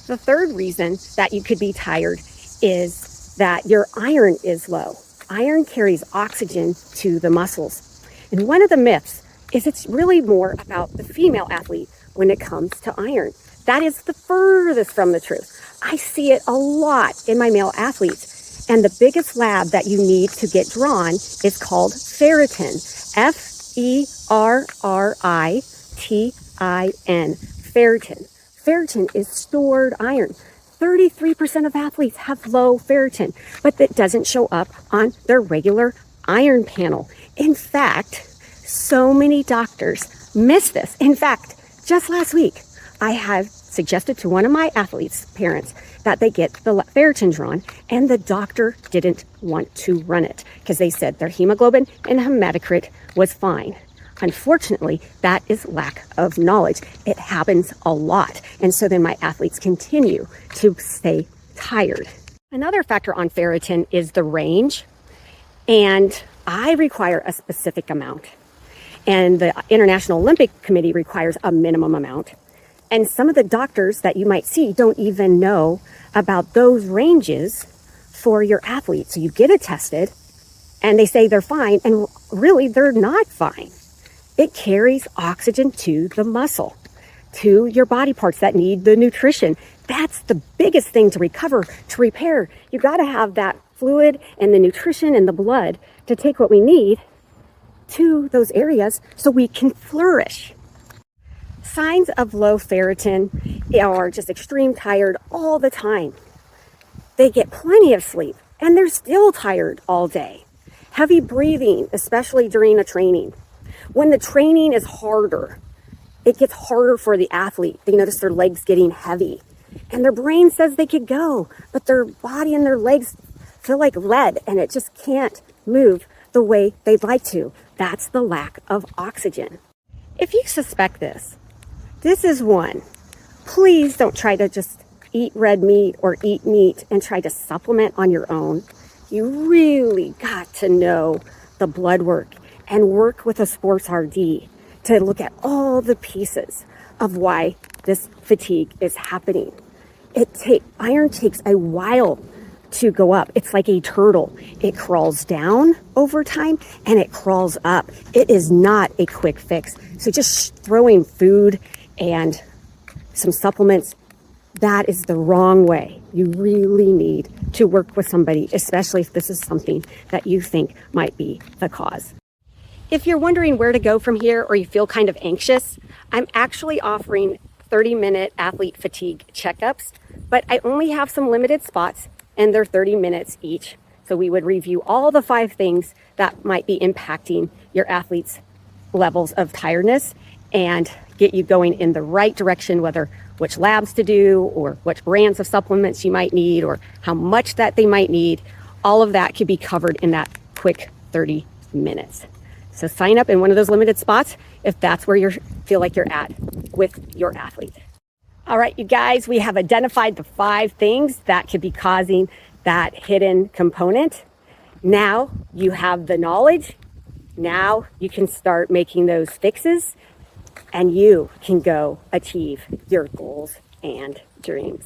The third reason that you could be tired is that your iron is low. Iron carries oxygen to the muscles. And one of the myths is it's really more about the female athlete when it comes to iron. That is the furthest from the truth. I see it a lot in my male athletes. And the biggest lab that you need to get drawn is called ferritin. Ferritin. Ferritin. Ferritin is stored iron. 33% of athletes have low ferritin, but that doesn't show up on their regular iron panel. In fact, so many doctors miss this. In fact, just last week, I had suggested to one of my athletes' parents that they get the ferritin drawn, and the doctor didn't want to run it because they said their hemoglobin and hematocrit was fine. Unfortunately, that is lack of knowledge. It happens a lot. And so then my athletes continue to stay tired. Another factor on ferritin is the range. And I require a specific amount. And the International Olympic Committee requires a minimum amount. And some of the doctors that you might see don't even know about those ranges for your athletes. So you get it tested and they say they're fine, and really they're not fine. It carries oxygen to the muscle, to your body parts that need the nutrition. That's the biggest thing to recover, to repair. You got to have that fluid and the nutrition and the blood to take what we need to those areas so we can flourish. Signs of low ferritin are just extreme tired all the time. They get plenty of sleep and they're still tired all day. Heavy breathing, especially during a training. When the training is harder, it gets harder for the athlete. They notice their legs getting heavy and their brain says they could go, but their body and their legs feel like lead and it just can't move the way they'd like to. That's the lack of oxygen. If you suspect this is one. Please don't try to just eat red meat or eat meat and try to supplement on your own. You really got to know the blood work and work with a sports RD to look at all the pieces of why this fatigue is happening. Iron takes a while to go up. It's like a turtle. It crawls down over time and it crawls up. It is not a quick fix. So just throwing food and some supplements, that is the wrong way. You really need to work with somebody, especially if this is something that you think might be the cause. If you're wondering where to go from here or you feel kind of anxious, I'm actually offering 30-minute athlete fatigue checkups, but I only have some limited spots and they're 30 minutes each. So we would review all the 5 things that might be impacting your athletes' levels of tiredness and get you going in the right direction, whether which labs to do or which brands of supplements you might need or how much that they might need. All of that could be covered in that quick 30 minutes. So sign up in one of those limited spots if that's where you feel like you're at with your athlete. All right, you guys, we have identified the 5 things that could be causing that hidden component. Now you have the knowledge. Now you can start making those fixes and you can go achieve your goals and dreams.